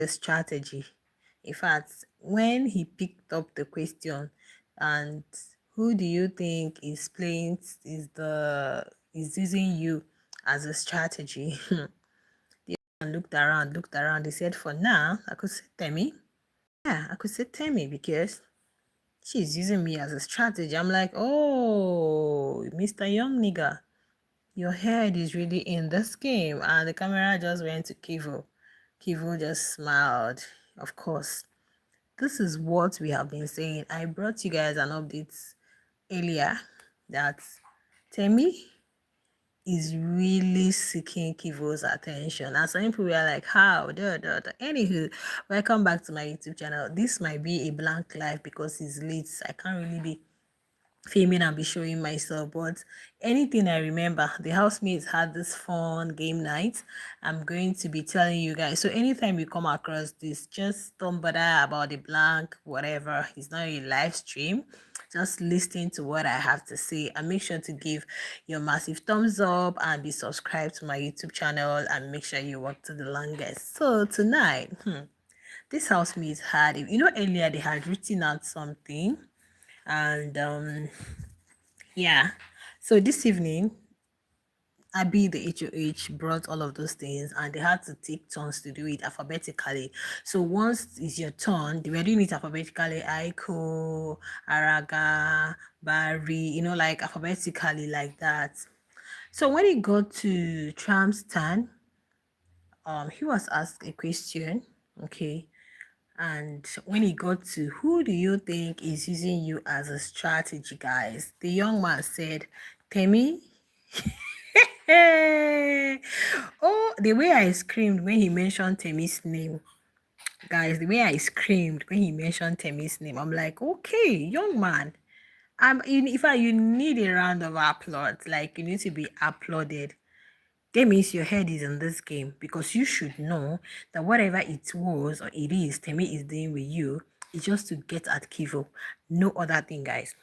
the strategy. In fact, when he picked up the question, and who do you think is playing is using you as a strategy? The other one looked around. He said, for now, I could say Temi. Yeah, I could say Temi because she's using me as a strategy. I'm like, oh, Mr. Young Nigga, your head is really in this game. And the camera just went to Keivo. Keivo just smiled. Of course, this is what we have been saying. I brought you guys an update earlier that Temi is really seeking Keivo's attention. And some people were like, how? Anywho, welcome back to my YouTube channel. This might be a blank live because it's late. I can't really be filming and be showing myself, but anything I remember, the housemates had this fun game night. I'm going to be telling you guys, so anytime you come across this, just don't bother about the blank whatever. It's not a live stream, just listen to what I have to say, and make sure to give your massive thumbs up and be subscribed to my YouTube channel, and make sure you work to the longest. So tonight, this housemates had, earlier they had written out something, and yeah, so this evening Abby, the HOH, brought all of those things, and they had to take turns to do it alphabetically. So once it's your turn, they were doing it alphabetically: Aiko, Araga, Barry, like alphabetically like that. So when it got to Tram's turn, he was asked a question, okay, and when he got to who do you think is using you as a strategy, guys, the young man said, Temi. Oh, the way I screamed when he mentioned Temi's name. Guys, the way I screamed when he mentioned Temi's name, I'm like, okay, young man. In fact, you need a round of applause. Like, you need to be applauded. That means your head is in this game, because you should know that whatever it was or it is Temi is doing with you is just to get at Keivo. No other thing, guys.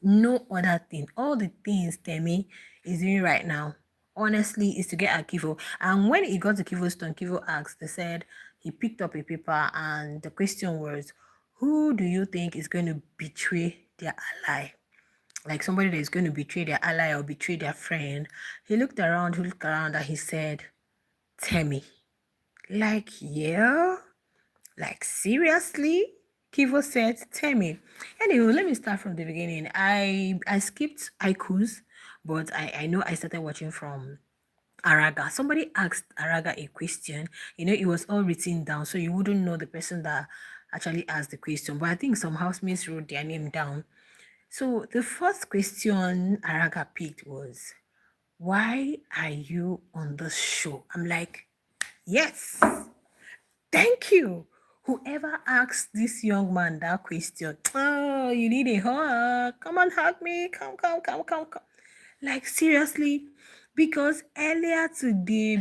No other thing. All the things Temi is doing right now, honestly, is to get at Keivo. And when he got to Keivo's turn, Keivo asked, they said he picked up a paper, and the question was, who do you think is going to betray their ally? Like somebody that is going to betray their ally or betray their friend. He looked around, and he said, Temi. Like, yeah? Like, seriously? Keivo said, Temi. Anyway, let me start from the beginning. I skipped Aiku's, but I know I started watching from Araga. Somebody asked Araga a question. It was all written down, so you wouldn't know the person that actually asked the question. But I think some housemates wrote their name down. So the first question Araga picked was, why are you on the show? I'm like, yes, thank you. Whoever asked this young man that question, oh, you need a hug. Come on, hug me. Come. Like, seriously? Because earlier today,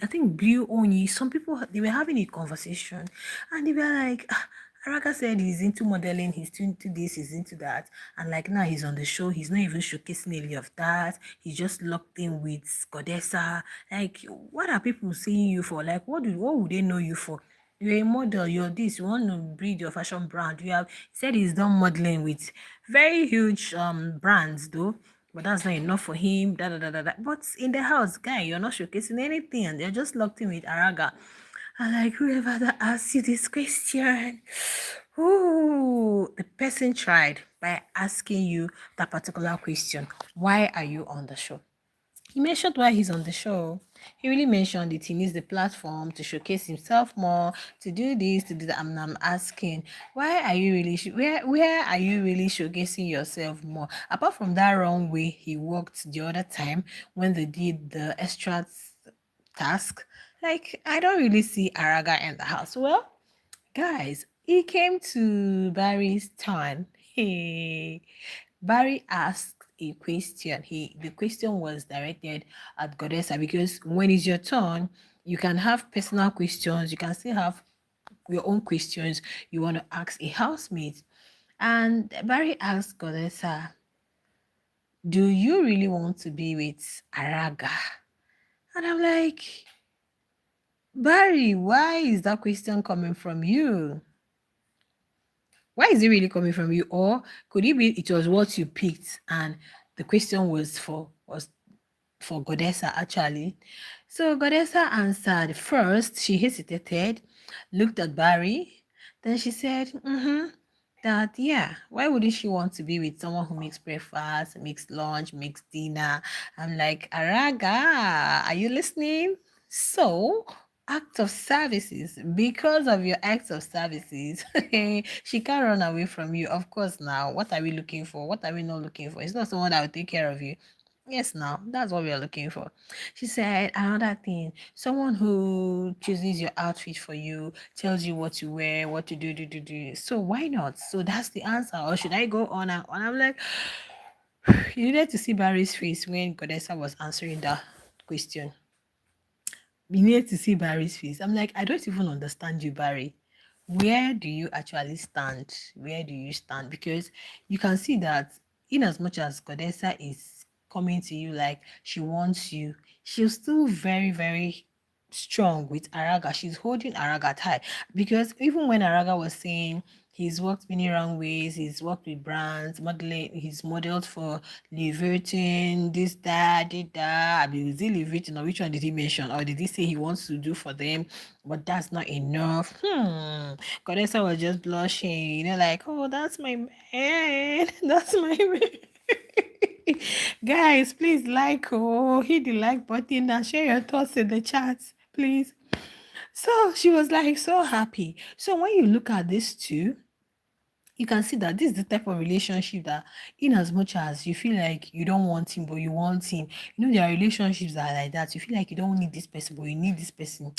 I think Blue Oni, some people, they were having a conversation, and they were like, Araka said he's into modeling, he's into this, he's into that. And like now he's on the show, he's not even showcasing any of that. He's just locked in with Godessa. Like, what are people seeing you for? Like, what would they know you for? You're a model, you're this, you want to breed your fashion brand. He said he's done modeling with very huge brands though. But that's not enough for him. But in the house, guy, you're not showcasing anything, and they're just locked in with Araga. And like, whoever that asked you this question, ooh, the person tried by asking you that particular question. Why are you on the show? He mentioned why he's on the show. He really mentioned it. He needs the platform to showcase himself more, to do this, to do that. I'm asking, why are you really where are you really showcasing yourself more? Apart from that wrong way he walked the other time when they did the extra task, like, I don't really see Araga in the house. Well, guys, it came to Barry's turn. Hey, Barry asked a question. The question was directed at Godessa, because when it's your turn, you can have personal questions. You can still have your own questions you want to ask a housemate. And Barry asked Godessa, do you really want to be with Araga? And I'm like, Barry, why is that question coming from you? Why is it really coming from you? Or could it be it was what you picked and the question was for Godessa actually? So Godessa answered first, she hesitated, looked at Barry, then she said, that yeah, why wouldn't she want to be with someone who makes breakfast, makes lunch, makes dinner? I'm like, Araga, are you listening? So act of services, because of your acts of services, she can't run away from you. Of course, now what are we looking for? What are we not looking for? It's not someone that will take care of you. Yes, now that's what we are looking for. She said another thing, someone who chooses your outfit for you, tells you what to wear, what to do. So why not? So that's the answer. Or should I go on and on? I'm like, you needed to see Barry's face when Godessa was answering that question. You need to see Barry's face. I'm like, I don't even understand you, Barry. Where do you actually stand? Where do you stand? Because you can see that in as much as Godessa is coming to you like she wants you, she's still very, very strong with Araga. She's holding Araga tight. Because even when Araga was saying he's worked many wrong ways, he's worked with brands, modeling, he's modeled for Leverton, this, that, did that. I mean, is it Leverton or which one did he mention? Or did he say he wants to do for them? But that's not enough. Godessa was just blushing, like, oh, that's my man. That's my man. Guys, please hit the like button and share your thoughts in the chat, please. So she was like so happy. So when you look at these two, you can see that this is the type of relationship that, in as much as you feel like you don't want him, but you want him, there are relationships that are like that. You feel like you don't need this person, but you need this person.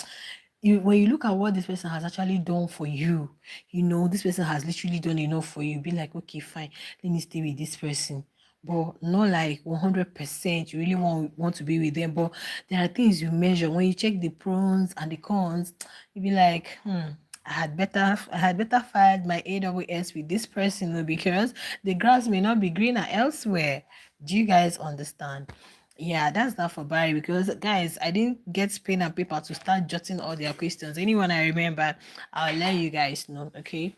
When you look at what this person has actually done for you, this person has literally done enough for you. Be like, okay, fine, let me stay with this person. But not like 100%. You really want to be with them. But there are things you measure when you check the pros and the cons. You be like, I had better filed my AWS with this person, because the grass may not be greener elsewhere. Do you guys understand? Yeah, that's that for Barry, because guys, I didn't get pen and paper to start jotting all their questions. Anyone I remember, I'll let you guys know. Okay.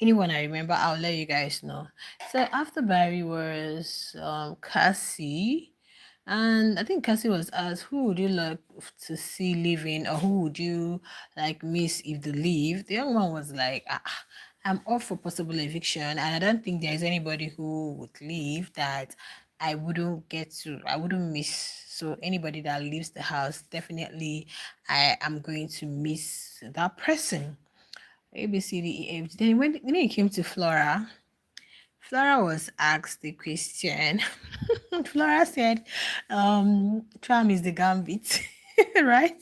Anyone I remember, I'll let you guys know. So after Barry was Cassie. And I think Cassie was asked, who would you like to see leaving, or who would you like miss if they leave? The young man was like, I'm off for possible eviction, and I don't think there is anybody who would leave that I wouldn't miss. So anybody that leaves the house, definitely I am going to miss that person. A, B, C, D, E, F. Then when it came to Flora was asked the question. Flora said, Tram is the gambit, right?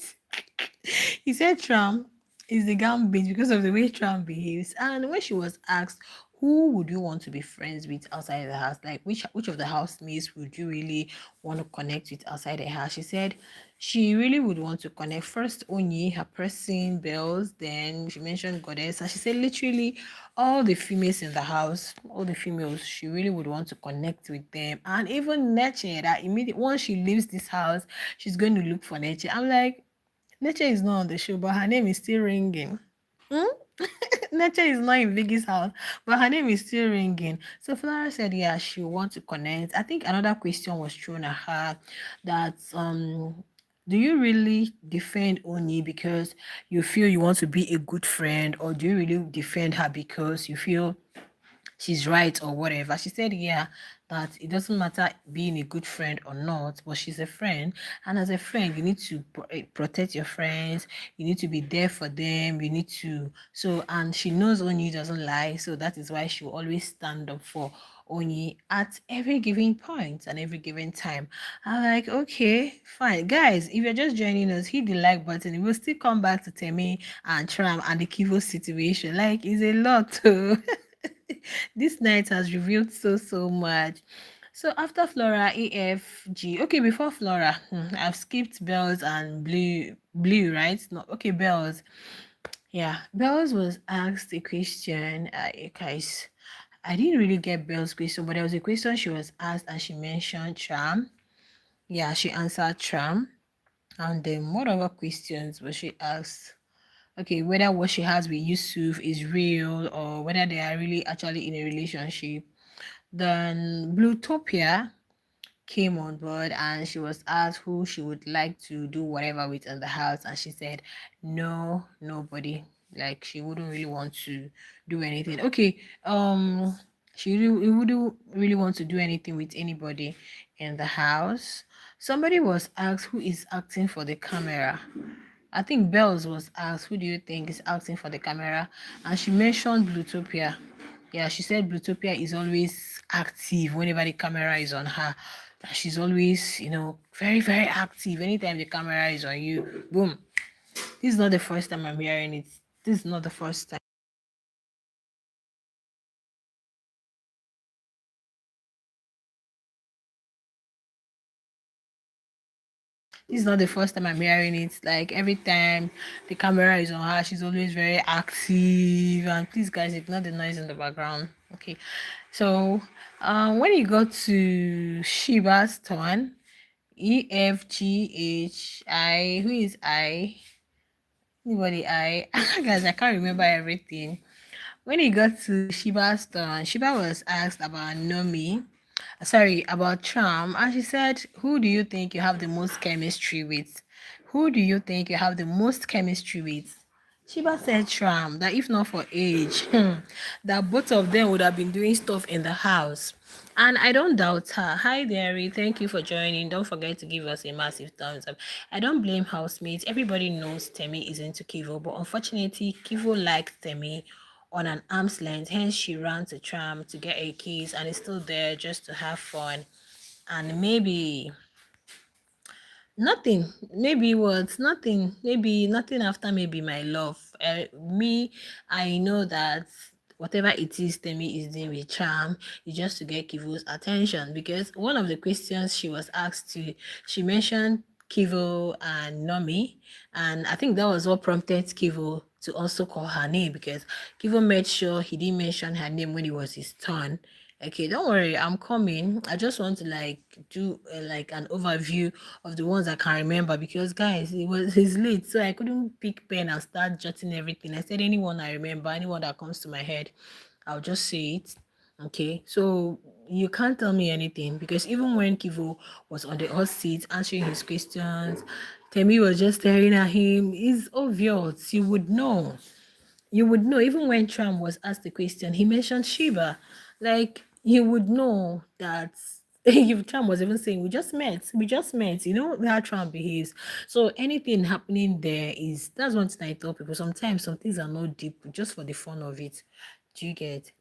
He said Tram is the gambit because of the way Tram behaves. And when she was asked, who would you want to be friends with outside the house? Like which of the housemates would you really want to connect with outside the house? She said she really would want to connect first Onyi, her person, Bells, then she mentioned Goddess, and she said literally all the females in the house, all the females, she really would want to connect with them. And even Neche, that immediately once she leaves this house, she's going to look for Neche. I'm like, Nature is not on the show, but her name is still ringing. Hmm? Nature is not in Biggie's house, but her name is still ringing. So Flora said, yeah, she wants to connect. I think another question was thrown at her that do you really defend Oni because you feel you want to be a good friend, or do you really defend her because you feel she's right or whatever? She said, yeah, that it doesn't matter being a good friend or not, but she's a friend. And as a friend, you need to protect your friends. You need to be there for them. You need to, so, and she knows Onyi doesn't lie. So that is why she will always stand up for Onyi at every given point and every given time. I'm like, okay, fine. Guys, if you're just joining us, hit the like button. We'll still come back to Temi and Tram and the Keivo situation. Like, it's a lot too. This night has revealed so much. So after Flora, AFG. Okay, before Flora, I've skipped Bells and Blue, right? No, okay, Bells. Yeah, Bells was asked a question. Guys, I didn't really get Bells' question, but there was a question she was asked and she mentioned Tram. Yeah, she answered Tram. And then what other questions was she asked? Okay, whether what she has with Yusuf is real or whether they are really actually in a relationship. Then Bluetopia came on board and she was asked who she would like to do whatever with in the house, and she said no, nobody. Like she wouldn't really want to do anything. Okay, she really, wouldn't really want to do anything with anybody in the house. Somebody was asked who is acting for the camera. I think Bells was asked, who do you think is acting for the camera? And she mentioned Bluetopia. Yeah, she said Bluetopia is always active whenever the camera is on her. She's always, very, very active. Anytime the camera is on you, boom. This is not the first time I'm hearing it. This is not the first time. This is not the first time I'm hearing it. Like every time the camera is on her, she's always very active. And please, guys, ignore the noise in the background. Okay. So, when you go to Shiba's turn, EFGHI, who is I? Anybody I? Guys, I can't remember everything. When he got to Shiba's turn, Shiba was asked about Nomi, about Tram, and she said, who do you think you have the most chemistry with? Who do you think you have the most chemistry with? Shiba said Tram, that if not for age, that both of them would have been doing stuff in the house. And I don't doubt her. Hi, Derry. Thank you for joining. Don't forget to give us a massive thumbs up. I don't blame housemates. Everybody knows Temi is into Keivo, but unfortunately, Keivo likes Temi on an arm's length. Hence, she ran to Tram to get a keys and is still there just to have fun. And maybe nothing. Maybe what? Nothing. Maybe nothing after maybe my love. Me, I know that whatever it is Temi is doing with Charm is just to get Kivo's attention, because one of the questions she was asked to, she mentioned Kivo and Nomi, and I think that was what prompted Kivo to also call her name, because Kivo made sure he didn't mention her name when it was his turn. Okay, don't worry, I'm coming. I just want to like do like an overview of the ones I can remember, because guys, it's late, so I couldn't pick pen and start jotting everything. I said anyone I remember, anyone that comes to my head, I'll just say it. Okay, so you can't tell me anything, because even when Kivo was on the hot seat answering his questions, Temi was just staring at him. It's obvious. You would know. Even when Tram was asked the question, he mentioned Shiba. Like you would know that if Tram was even saying, we just met, how Tram behaves. So anything happening there is, that's one thing I tell people. Sometimes some things are not deep, just for the fun of it. Do you get?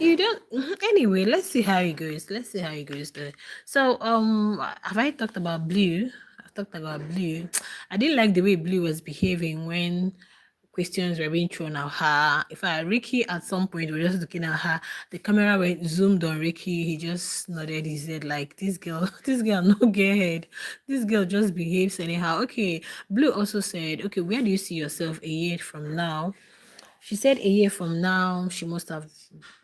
You don't. Anyway, let's see how it goes. Though. So, have I talked about Blue? I've talked about Blue. I didn't like the way Blue was behaving when questions were being thrown at her. In fact, Ricky at some point was just looking at her. The camera went zoomed on Ricky. He just nodded his head like, this girl, this girl, no get head. This girl just behaves anyhow. Okay. Blue also said, okay, where do you see yourself a year from now? She said a year from now, she must have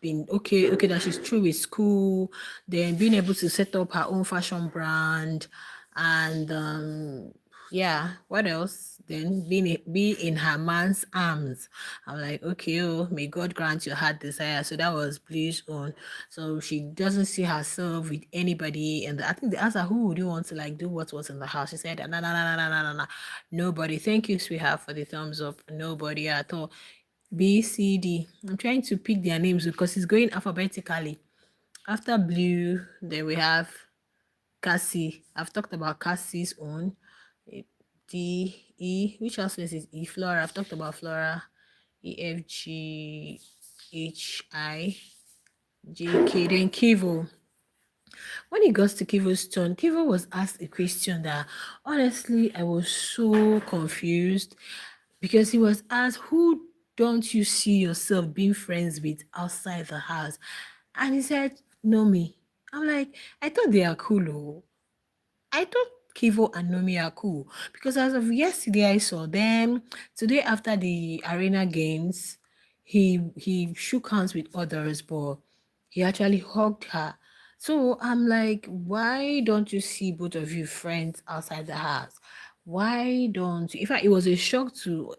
been okay, that she's through with school, then being able to set up her own fashion brand, and yeah, what else? Then be in her man's arms. I'm like, okay, oh, may God grant your heart desire. So that was Blue's own. So she doesn't see herself with anybody. And I think they asked her, who would you want to like do what was in the house? She said, no, no, no, no, no, no, no, nobody. Thank you, sweetheart, for the thumbs up. Nobody at all. B, C, D. I'm trying to pick their names because it's going alphabetically. After Blue, then we have Cassie. I've talked about Cassie's own. D, E. Which else is it? E, Flora. I've talked about Flora. E, F, G, H, I, J, K. Then Keivo. When it got to Kivo's turn, Kivo was asked a question that honestly I was so confused, because he was asked, who don't you see yourself being friends with outside the house? And he said, Nomi. I'm like, I thought they are cool. Oh. I thought Kivo and Nomi are cool, because as of yesterday I saw them. Today after the arena games, he shook hands with others, but he actually hugged her. So I'm like, why don't you see both of you friends outside the house? Why don't you? In fact, it was a shock to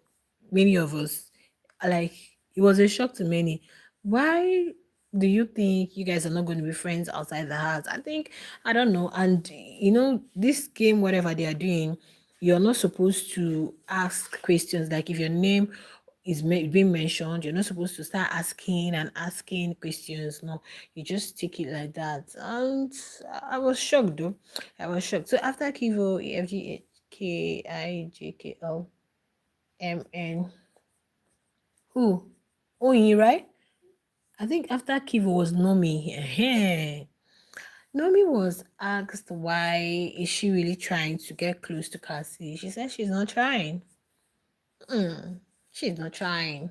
many of us. Like, it was a shock to many. Why do you think you guys are not going to be friends outside the house? I think, I don't know. And, this game, whatever they are doing, you're not supposed to ask questions like if your name is being mentioned, you're not supposed to start asking and asking questions. No, you just take it like that. And I was shocked though. I was shocked. So after Keivo, EFGKIJKLMN, who? Oyin, right? I think after Keivo was Nomi. Nomi was asked why is she really trying to get close to Cassie. She said she's not trying. She's not trying.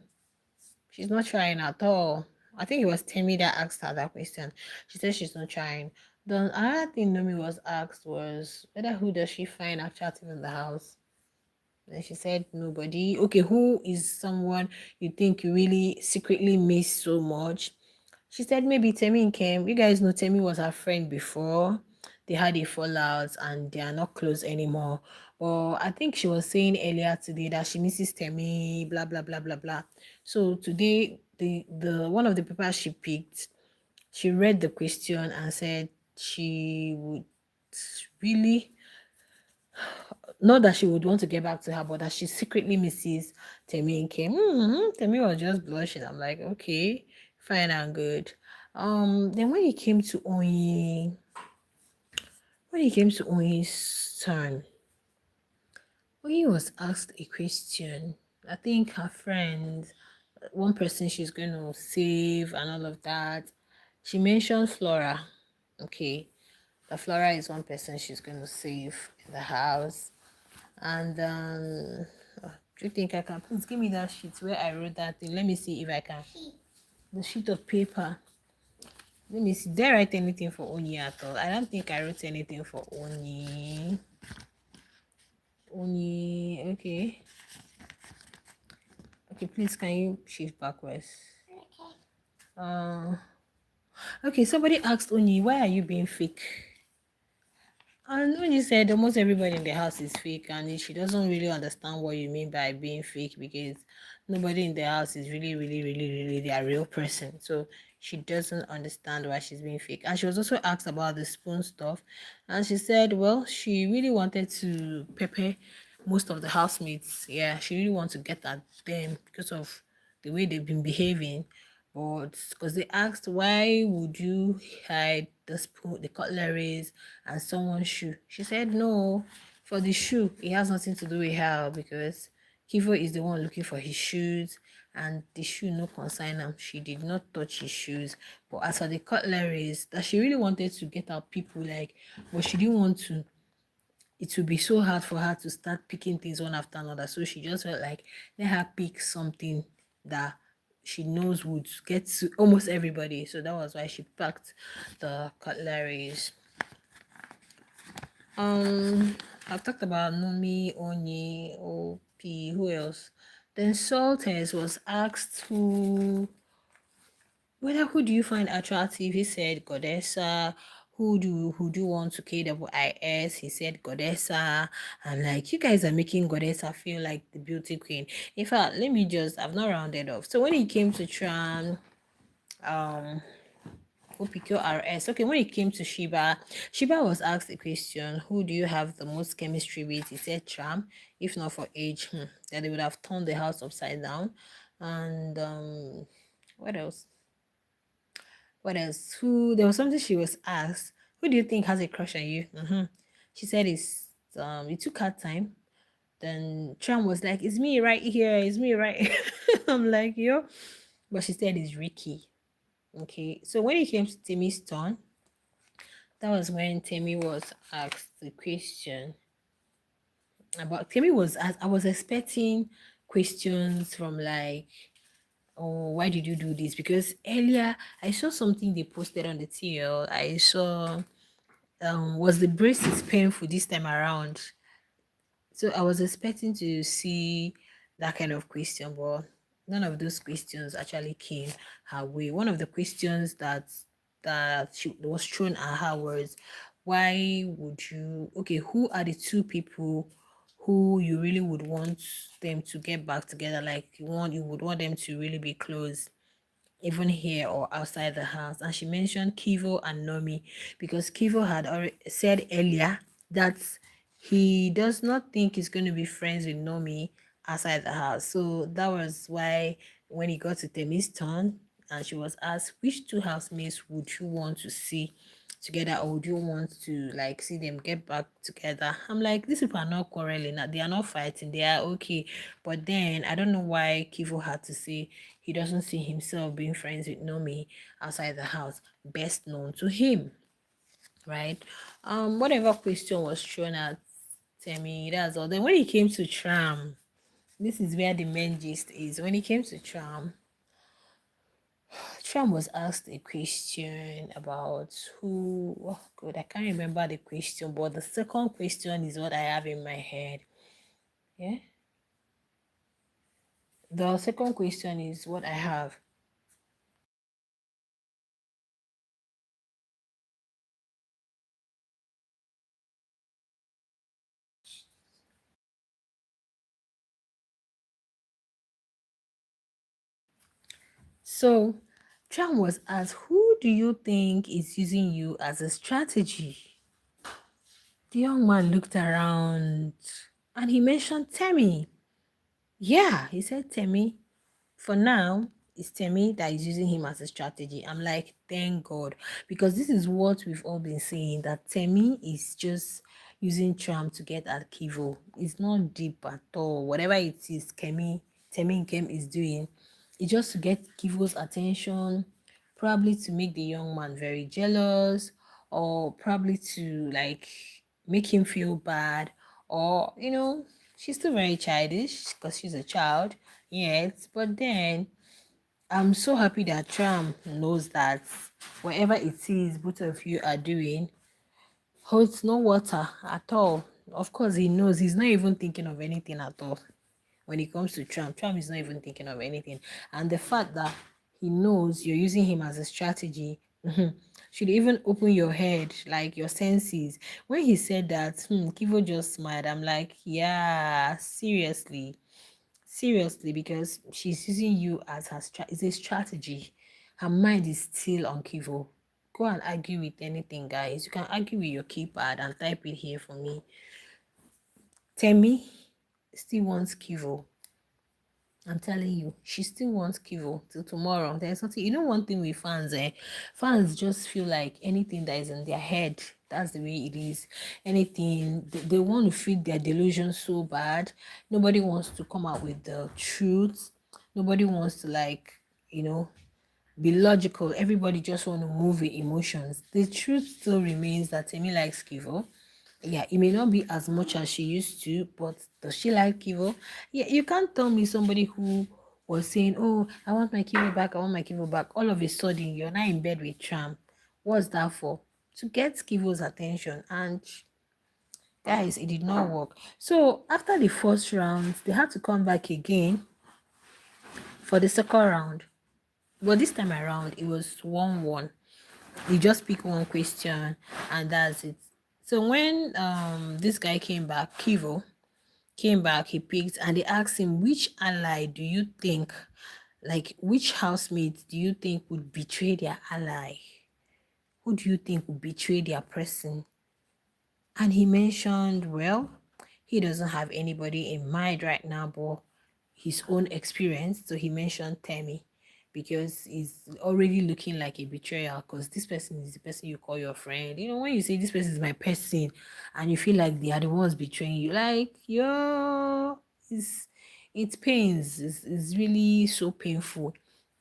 She's not trying at all. I think it was Temi that asked her that question. She said she's not trying. The other thing Nomi was asked was whether who does she find attractive in the house. And she said nobody. Okay, who is someone you think you really secretly miss so much? She said maybe Temi and Kim. You guys know Temi was her friend before. They had a fallout and they are not close anymore. But I think she was saying earlier today that she misses Temi, blah blah blah blah blah. So today the one of the papers she picked, she read the question and said she would really, not that she would want to get back to her, but that she secretly misses Temi and Kim. Temi was just blushing. I'm like, okay, fine and good. Then when it came to Onyi's turn, Onyi was asked a question. I think her friend, one person she's going to save and all of that. She mentioned Flora. Okay, the Flora is one person she's going to save in the house. And do you think I can please give me that sheet where I wrote that thing? Let me see if I can. The sheet of paper. Let me see. Did I write anything for Oni at all? I don't think I wrote anything for Oni. Oni, okay. Okay, please can you shift backwards? Okay. Okay, somebody asked Oni, why are you being fake? And when you said almost everybody in the house is fake, and she doesn't really understand what you mean by being fake because nobody in the house is really their real person. So she doesn't understand why she's being fake. And she was also asked about the spoon stuff, and she said, well, she really wanted to pepper most of the housemates. Yeah, she really wants to get at them because of the way they've been behaving. But because they asked why would you hide the spoon, the cutleries, and someone's shoe, she said no. For the shoe, it has nothing to do with her because Keivo is the one looking for his shoes, and the shoe no concern him. She did not touch his shoes. But as for the cutleries, that she really wanted to get out people like, but she didn't want to. It would be so hard for her to start picking things one after another. So she just felt like let her pick something that she knows would get to almost everybody. So that was why she packed the cutleries. I've talked about Nomi, Oni, OP, who else? Then Salters was asked who do you find attractive? He said Goddessa. Who do you want to KWIS? He said Goddessa. I'm like, you guys are making Goddessa feel like the beauty queen. In fact, I've not rounded off. So when it came to Tram, OPQRS. Okay, when it came to Shiba was asked a question, who do you have the most chemistry with? He said Tram. If not for age, that they would have turned the house upside down. And what else? What else? Who there was something she was asked. Who do you think has a crush on you? She said it took her time. Then Tram was like, it's me right here, it's me right. I'm like, yo. But she said it's Ricky. Okay. So when it came to Temi's turn, that was when Temi was asked the question about Temi was asked, I was expecting questions from like, oh, why did you do this? Because earlier I saw something they posted on the TL. I saw was the braces painful this time around? So I was expecting to see that kind of question, but none of those questions actually came her way. One of the questions that that she was thrown at her words. Why would you? Okay, who are the two people who you really would want them to get back together? Like you would want them to really be close, even here or outside the house. And she mentioned Keivo and Nomi because Keivo had already said earlier that he does not think he's going to be friends with Nomi outside the house. So that was why when he got to Temi's turn and she was asked, which two housemates would you want to see together, or would you want to like see them get back together? I'm like, these people are not quarreling, they are not fighting, they are okay. But then I don't know why Kivo had to say he doesn't see himself being friends with Nomi outside the house, best known to him, right? Whatever question was thrown at Temi, that's all. Then when it came to Tram, this is where the main gist is. When it came to Tram, Trump was asked a question about who, oh God, I can't remember the question, but the second question is what I have in my head. Yeah. The second question is what I have. So Trump was asked, who do you think is using you as a strategy? The young man looked around and he mentioned Temi. Yeah, he said Temi. For now, it's Temi that is using him as a strategy. I'm like, thank God, because this is what we've all been saying, that Temi is just using Tram to get at Keivo. It's not deep at all. Whatever it is, Temi Kem is doing, it's just to get Keivo's attention, probably to make the young man very jealous, or probably to like make him feel bad, or she's still very childish because she's a child. Yes, but then I'm so happy that Tram knows that whatever it is both of you are doing holds no water at all. Of course, he knows he's not even thinking of anything at all. When it comes to Tram, Tram is not even thinking of anything. And the fact that he knows you're using him as a strategy should even open your head, like your senses. When he said that, Kivo just smiled. I'm like, yeah, seriously, because she's using you as it's a strategy. Her mind is still on Kivo. Go and argue with anything, guys. You can argue with your keypad and type it here for me. Temi still wants Kivo. I'm telling you, she still wants Kivo till tomorrow. There's nothing. One thing with fans, fans just feel like anything that is in their head, that's the way it is. Anything they want to feed their delusion so bad. Nobody wants to come out with the truth. Nobody wants to be logical. Everybody just want to move with emotions. The truth still remains that Temi likes Kivo. Yeah, it may not be as much as she used to, but does she like Kivo? Yeah, you can't tell me somebody who was saying, oh, I want my Kivo back, I want my Kivo back. All of a sudden, you're not in bed with Tram. What's that for? To get Kivo's attention. And guys, it did not work. So after the first round, they had to come back again for the second round. But this time around, it was 1-1. You just pick one question and that's it. So when this guy came back, Kivo came back, he picked and they asked him, which ally do you think, like which housemate do you think would betray their ally? Who do you think would betray their person? And he mentioned, well, he doesn't have anybody in mind right now, but his own experience. So he mentioned Temi because he's already looking like a betrayal because this person is the person you call your friend. When you say this person is my person and you feel like they are the ones betraying you, like, yo, it pains. It's really so painful,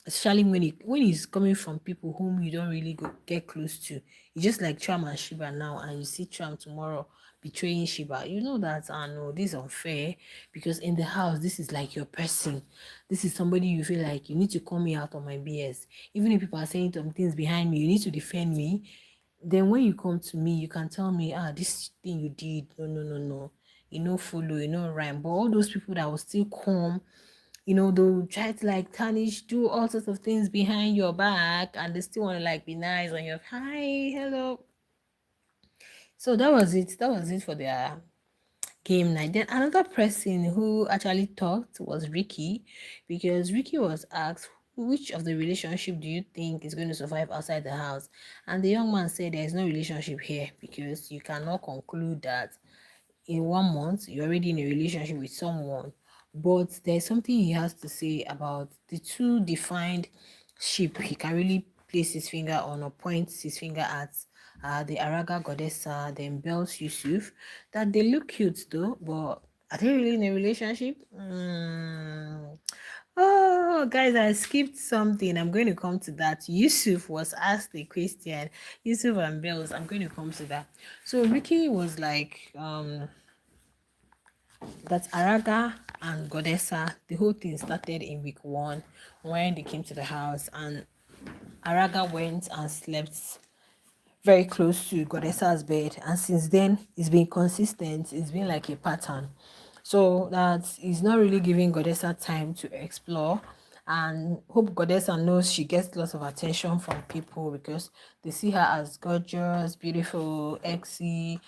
especially when it's coming from people whom you don't really get close to. It's just like Tram and Shiba now, and you see Tram tomorrow betraying Shiba. You know that, no, this is unfair because in the house, this is like your person. This is somebody you feel like you need to call me out on my BS. Even if people are saying some things behind me, you need to defend me. Then when you come to me, you can tell me, this thing you did, no, follow, rhyme. But all those people that will still come they'll try to like tarnish, do all sorts of things behind your back, and they still want to like be nice on your hi, hello. So that was it. That was it for their game night. Then another person who actually talked was Ricky, because Ricky was asked, which of the relationship do you think is going to survive outside the house? And the young man said there is no relationship here, because you cannot conclude that in 1 month you're already in a relationship with someone. But there's something he has to say about the two defined sheep he can really place his finger on or point his finger at, the Araga Goddessa, then Bells Yusuf, that they look cute though, but are they really in a relationship? Oh, guys, I skipped something. I'm going to come to that. Yusuf was asked a question. Yusuf and Bells, I'm going to come to that. So Ricky was like, that Araga and Godessa, the whole thing started in week 1 when they came to the house, and Araga went and slept very close to Godessa's bed, and since then it's been consistent. It's been like a pattern, so that is not really giving Godessa time to explore. And hope Godessa knows she gets lots of attention from people because they see her as gorgeous, beautiful, exy,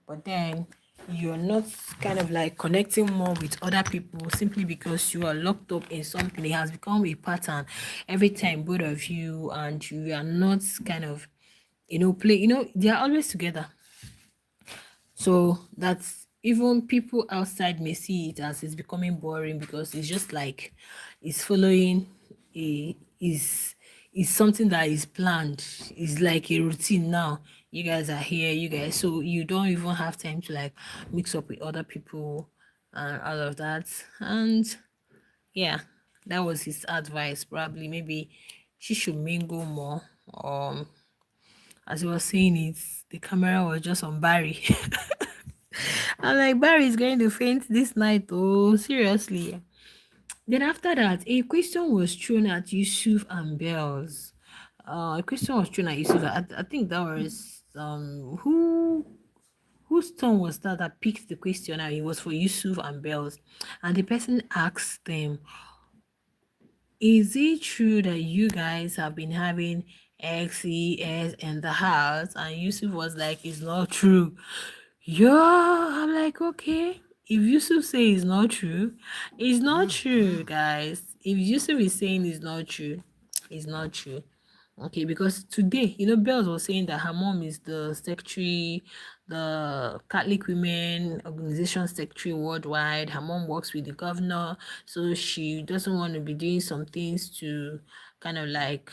but then you're not kind of like connecting more with other people simply because you are locked up in something. It has become a pattern every time, both of you, and you are not kind of play, they are always together. So that's, even people outside may see it as it's becoming boring because it's just like it's following a is something that is planned. It's like a routine now. You guys are here, you guys, so you don't even have time to like mix up with other people and all of that. And yeah, that was his advice. Probably maybe she should mingle more. As he was saying it, the camera was just on Barry. I'm like, Barry is going to faint this night. Oh, seriously. Then after that, a question was thrown at Yusuf and Bells. A question was thrown at Yusuf. I think that was whose turn was that picked the question, and it was for Yusuf and Bells. And the person asked them, is it true that you guys have been having XES in the house? And Yusuf was like, it's not true. Yeah, I'm like, okay. If Yusuf say it's not true, it's not true, guys. If Yusuf is saying it's not true, it's not true. Okay, because today, Bells was saying that her mom is the secretary, the Catholic Women Organization secretary worldwide. Her mom works with the governor, so she doesn't want to be doing some things to kind of like,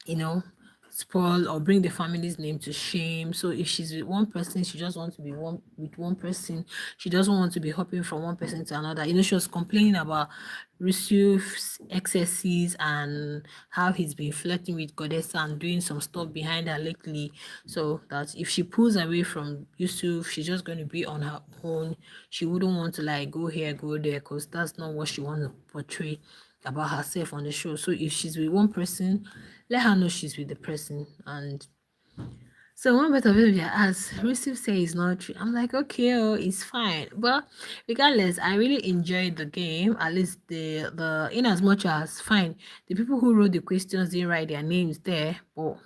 you know, spoil or bring the family's name to shame. So if she's with one person, she just wants to be with one person. She doesn't want to be hopping from one person to another. She was complaining about Yusuf's excesses and how he's been flirting with Goddessa and doing some stuff behind her lately. So that if she pulls away from Yusuf, she's just going to be on her own. She wouldn't want to like go here, go there, because that's not what she wants to portray about herself on the show. So if she's with one person, let her know she's with the person. And so one better baby as Receive say it's not true. I'm like, okay, oh, it's fine. But regardless, I really enjoyed the game. At least the in as much as fine, the people who wrote the questions didn't write their names there, but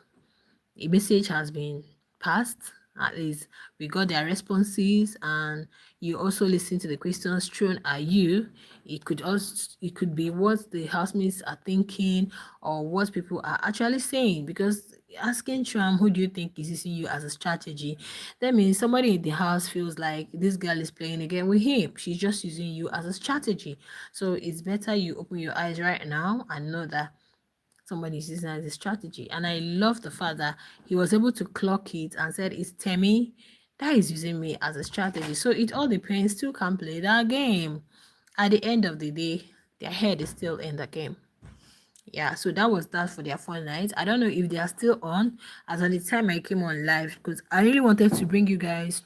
a message has been passed. At least we got their responses, and you also listen to the questions thrown at you. It could be what the housemates are thinking or what people are actually saying, because asking Tram, who do you think is using you as a strategy, that means somebody in the house feels like this girl is playing again with him. She's just using you as a strategy. So it's better you open your eyes right now and know that somebody is using as a strategy. And I love the fact that he was able to clock it and said, it's Temi that is using me as a strategy. So it all depends. Two can play that game. At the end of the day, their head is still in the game. Yeah, so that was that for their fun night. I don't know if they are still on as at the time I came on live, because I really wanted to bring you guys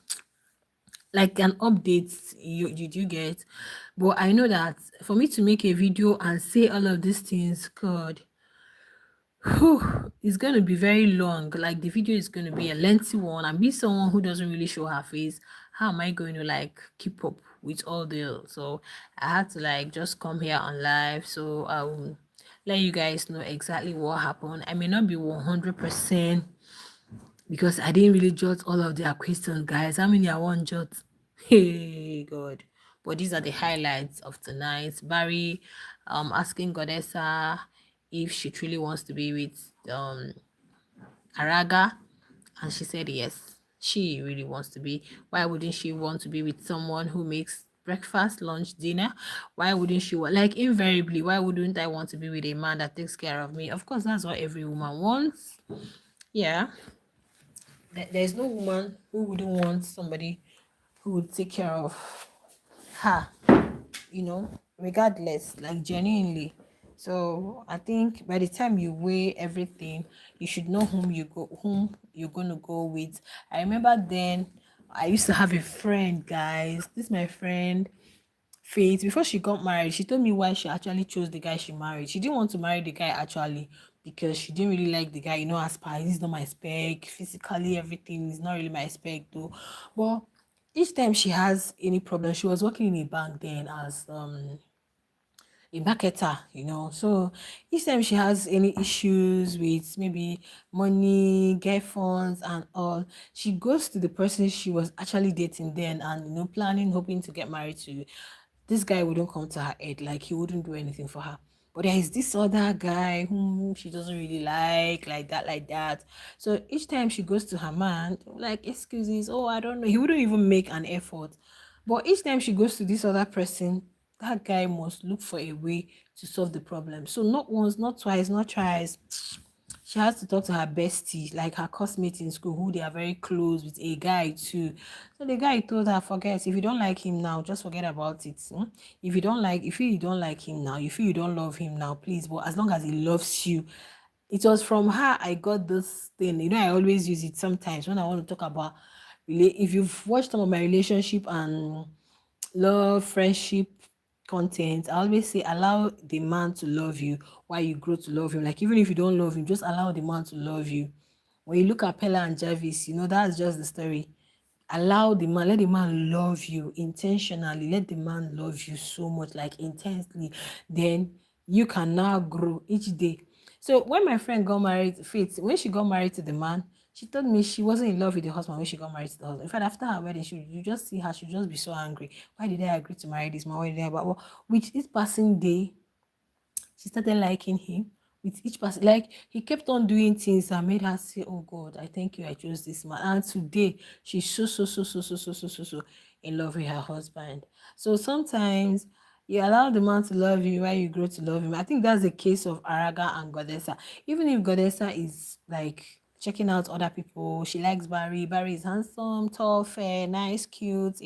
like an update you get. But I know that for me to make a video and say all of these things, God, it's going to be very long. Like the video is going to be a lengthy one, and be someone who doesn't really show her face, how am I going to like keep up with all the, so I had to like just come here on live so let you guys know exactly what happened. I may not be 100% because I didn't really jot all of their questions, guys. How many I want jot? Hey God. But these are the highlights of tonight. Barry asking Godessa if she truly wants to be with Araga, and she said yes. She really wants to be. Why wouldn't she want to be with someone who makes breakfast, lunch, dinner? Why wouldn't she want, like, invariably, why wouldn't I want to be with a man that takes care of me? Of course, that's what every woman wants. Yeah. There's no woman who wouldn't want somebody who would take care of her, regardless, like genuinely. So I think by the time you weigh everything, you should know whom you're gonna go with. I remember then I used to have a friend, guys. This is my friend Faith. Before she got married, she told me why she actually chose the guy she married. She didn't want to marry the guy actually because she didn't really like the guy, as per he's not my spec, physically everything is not really my spec though. But each time she has any problem, she was working in a bank then as a marketer, So each time she has any issues with maybe money, get funds and all, she goes to the person she was actually dating then and planning, hoping to get married to. This guy wouldn't come to her head, like he wouldn't do anything for her. But there is this other guy whom she doesn't really like that, like that. So each time she goes to her man, like excuses, oh, I don't know, he wouldn't even make an effort. But each time she goes to this other person, that guy must look for a way to solve the problem. So not once, not twice, not thrice. She has to talk to her bestie, like her classmate in school, who they are very close with, a guy too. So the guy told her, forget, if you don't like him now, just forget about it. If you don't like him now, if you don't love him now, please, but as long as he loves you. It was from her I got this thing. I always use it sometimes when I want to talk about if you've watched some of my relationship and love, friendship content, I always say allow the man to love you while you grow to love him. Like even if you don't love him, just allow the man to love you. When you look at Pella and Jarvis, that's just the story. Allow the man, let the man love you intentionally, let the man love you so much, like intensely. Then you can now grow each day. So when my friend got married, Faith, when she got married to the man, she told me she wasn't in love with the husband when she got married to the husband. In fact, after her wedding, you just see her, she'll just be so angry. Why did I agree to marry this man? Why did I? But with each passing day, she started liking him. With each person, like he kept on doing things that made her say, oh God, I thank you, I chose this man. And today she's so in love with her husband. So sometimes you allow the man to love you while you grow to love him. I think that's the case of Araga and Godessa. Even if Godessa is like checking out other people, she likes Barry. Barry is handsome, tall, fair, nice, cute,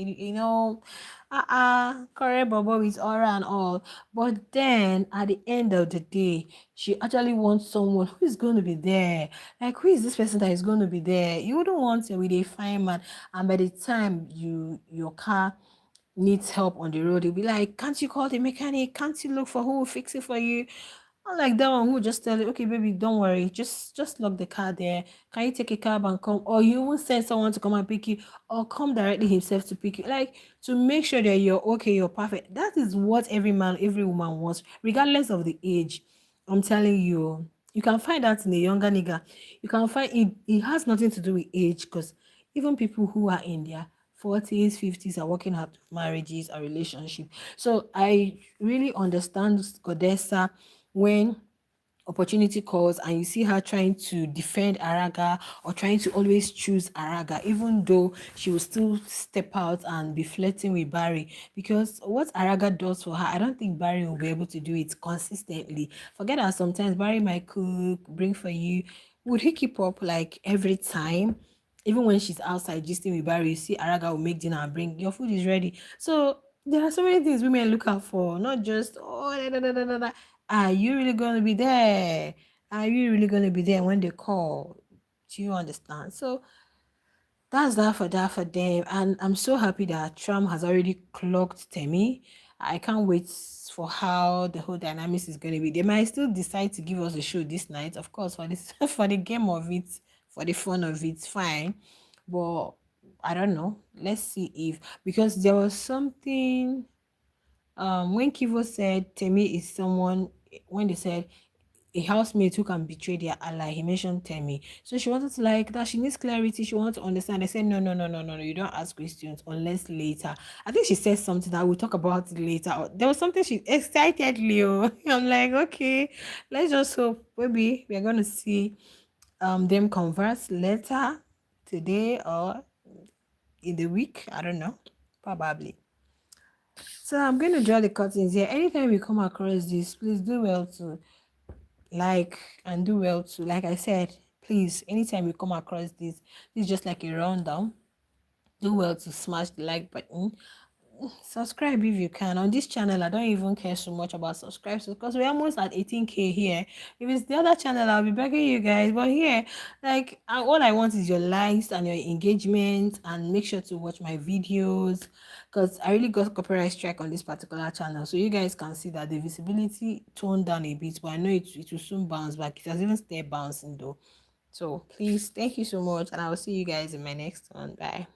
correct Bobo with aura and all. But then at the end of the day, she actually wants someone who is going to be there. Like, who is this person that is going to be there? You wouldn't want it with a fine man, and by the time your car needs help on the road, you'll be like, can't you call the mechanic? Can't you look for who will fix it for you? Unlike that one who just tell you, okay, baby, don't worry, just lock the car there. Can you take a cab and come? Or you will send someone to come and pick you, or come directly himself to pick you. Like, to make sure that you're okay, you're perfect. That is what every man, every woman wants, regardless of the age. I'm telling you, you can find that in a younger nigga. You can find it has nothing to do with age, because even people who are in their 40s, 50s are working out of marriages or relationship. So I really understand Godessa when opportunity calls and you see her trying to defend Araga or trying to always choose Araga, even though she will still step out and be flirting with Barry. Because what Araga does for her, I don't think Barry will be able to do it consistently. Forget that sometimes Barry might cook, bring for you. Would he keep up like every time? Even when she's outside gisting with Barry, you see Araga will make dinner and bring your food is ready. So there are so many things women look out for, not just are you really going to be there? Are you really going to be there when they call? Do you understand? So that's that for them. And I'm so happy that Tram has already clocked Temi. I can't wait for how the whole dynamics is going to be. They might still decide to give us a show this night, of course, for this for the game of it, for the fun of it, fine. But I don't know. Let's see if, because there was something when Keivo said Temi is someone, when they said a housemate who can betray their ally, he mentioned Temi. So she wanted to like that, she needs clarity, she wanted to understand. I said, no, no, no, no, no, no, you don't ask questions unless later. I think she said something that we'll talk about it later. Or there was something she excited Leo. I'm like, okay, let's just hope maybe we're gonna see them converse later today or in the week. I don't know. Probably. So I'm going to draw the curtains here. Anytime we come across this, please do well to like and do well to, like I said, please, anytime we come across this is just like a rundown. Do well to smash the like button. Subscribe if you can. On this channel, I don't even care so much about subscribers because we're almost at 18k here. If it's the other channel, I'll be begging you guys. But here, like, all I want is your likes and your engagement, and make sure to watch my videos because I really got copyright strike on this particular channel. So you guys can see that the visibility toned down a bit, but I know it will soon bounce back. It has even stayed bouncing though. So please, thank you so much, and I will see you guys in my next one. Bye.